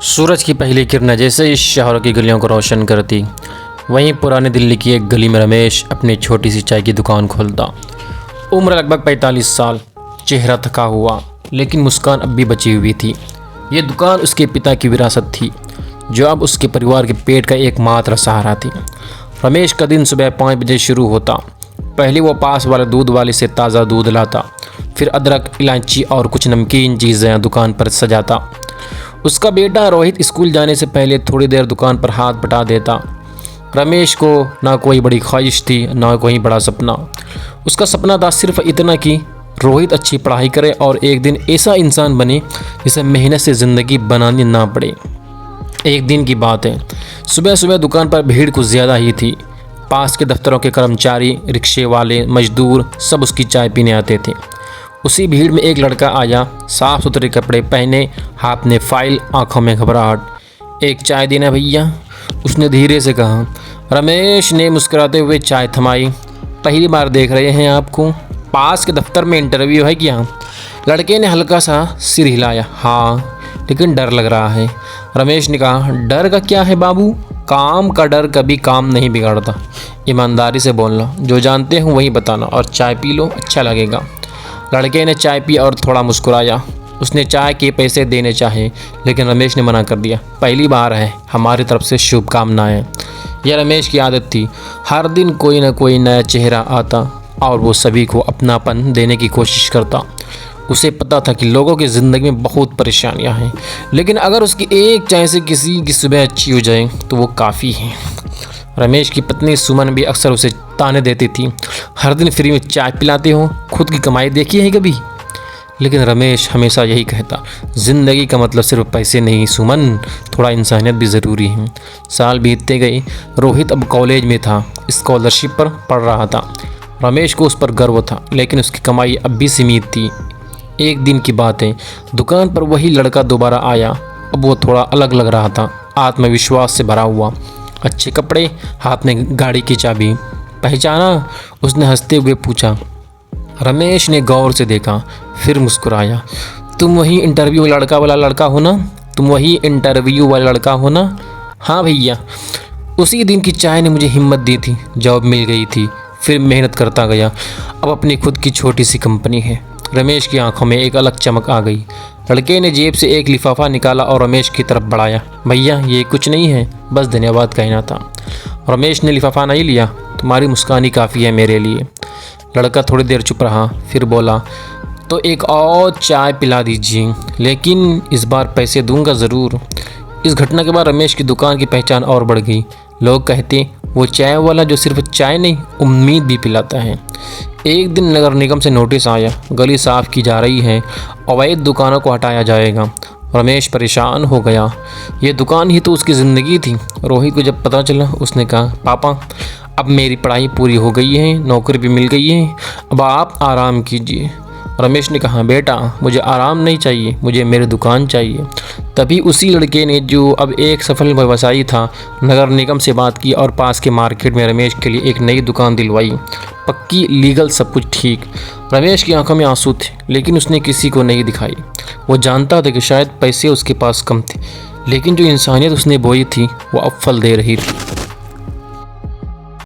सूरज की पहली किरणें जैसे इस शहर की गलियों को रोशन करती, वहीं पुरानी दिल्ली की एक गली में रमेश अपनी छोटी सी चाय की दुकान खोलता। उम्र लगभग 45 साल, चेहरा थका हुआ, लेकिन मुस्कान अब भी बची हुई थी। ये दुकान उसके पिता की विरासत थी, जो अब उसके परिवार के पेट का एकमात्र सहारा थी। रमेश का दिन सुबह 5 बजे शुरू होता। पहले वो पास वाले दूध वाले से ताज़ा दूध लाता, फिर अदरक, इलायची और कुछ नमकीन चीज़ें दुकान पर सजाता। उसका बेटा रोहित स्कूल जाने से पहले थोड़ी देर दुकान पर हाथ बटा देता। रमेश को ना कोई बड़ी ख्वाहिश थी, ना कोई बड़ा सपना। उसका सपना था सिर्फ इतना कि रोहित अच्छी पढ़ाई करे और एक दिन ऐसा इंसान बने जिसे मेहनत से ज़िंदगी बनानी ना पड़े। एक दिन की बात है, सुबह सुबह दुकान पर भीड़ कुछ ज़्यादा ही थी। पास के दफ्तरों के कर्मचारी, रिक्शे वाले, मजदूर सब उसकी चाय पीने आते थे। उसी भीड़ में एक लड़का आया, साफ़ सुथरे कपड़े पहने, हाथ में फाइल, आंखों में घबराहट। एक चाय देना भैया, उसने धीरे से कहा। रमेश ने मुस्कुराते हुए चाय थमाई। पहली बार देख रहे हैं आपको? पास के दफ्तर में इंटरव्यू है क्या? लड़के ने हल्का सा सिर हिलाया। हाँ, लेकिन डर लग रहा है। रमेश ने कहा, डर का क्या है बाबू? काम का डर कभी काम नहीं बिगाड़ता। ईमानदारी से बोलना, जो जानते हो वही बताना, और चाय पी लो, अच्छा लगेगा। लड़के ने चाय पी और थोड़ा मुस्कुराया। उसने चाय के पैसे देने चाहे, लेकिन रमेश ने मना कर दिया। पहली बार है, हमारी तरफ से शुभकामनाएं। यह रमेश की आदत थी। हर दिन कोई ना कोई नया चेहरा आता और वो सभी को अपनापन देने की कोशिश करता। उसे पता था कि लोगों की ज़िंदगी में बहुत परेशानियां हैं, लेकिन अगर उसकी एक चाय से किसी की सुबह अच्छी हो जाए तो वो काफ़ी है। रमेश की पत्नी सुमन भी अक्सर उसे ताने देती थी, हर दिन फ्री में चाय पिलाते हो, खुद की कमाई देखी है कभी? लेकिन रमेश हमेशा यही कहता, ज़िंदगी का मतलब सिर्फ पैसे नहीं सुमन, थोड़ा इंसानियत भी ज़रूरी है। साल बीतते गए। रोहित अब कॉलेज में था, स्कॉलरशिप पर पढ़ रहा था। रमेश को उस पर गर्व था, लेकिन उसकी कमाई अब भी सीमित थी। एक दिन की बात है, दुकान पर वही लड़का दोबारा आया। अब वो थोड़ा अलग लग रहा था, आत्मविश्वास से भरा हुआ। अच्छे कपड़े, हाथ में गाड़ी की चाबी। पहचाना? उसने हंसते हुए पूछा। रमेश ने गौर से देखा, फिर मुस्कुराया। तुम वही इंटरव्यू वाला लड़का हो ना? हाँ भैया। उसी दिन की चाय ने मुझे हिम्मत दी थी, जॉब मिल गई थी, फिर मेहनत करता गया। अब अपनी खुद की छोटी सी कंपनी है। रमेश की आंखों में एक अलग चमक आ गई। लड़के ने जेब से एक लिफाफा निकाला और रमेश की तरफ बढ़ाया। भैया, ये कुछ नहीं है, बस धन्यवाद कहना था। रमेश ने लिफाफा नहीं लिया। तुम्हारी मुस्कान ही काफ़ी है मेरे लिए। लड़का थोड़ी देर चुप रहा, फिर बोला, तो एक और चाय पिला दीजिए, लेकिन इस बार पैसे दूंगा ज़रूर। इस घटना के बाद रमेश की दुकान की पहचान और बढ़ गई। लोग कहते, वो चाय वाला जो सिर्फ चाय नहीं, उम्मीद भी पिलाता है। एक दिन नगर निगम से नोटिस आया, गली साफ़ की जा रही है, अवैध दुकानों को हटाया जाएगा। रमेश परेशान हो गया। ये दुकान ही तो उसकी ज़िंदगी थी। रोहित को जब पता चला, उसने कहा, पापा अब मेरी पढ़ाई पूरी हो गई है, नौकरी भी मिल गई है, अब आप आराम कीजिए। रमेश ने कहा, बेटा मुझे आराम नहीं चाहिए, मुझे मेरी दुकान चाहिए। तभी उसी लड़के ने, जो अब एक सफल व्यवसायी था, नगर निगम से बात की और पास के मार्केट में रमेश के लिए एक नई दुकान दिलवाई। पक्की, लीगल, सब कुछ ठीक। रमेश की आंखों में आंसू थे, लेकिन उसने किसी को नहीं दिखाई। वो जानता था कि शायद पैसे उसके पास कम थे, लेकिन जो इंसानियत उसने बोई थी वो अब फल दे रही थी।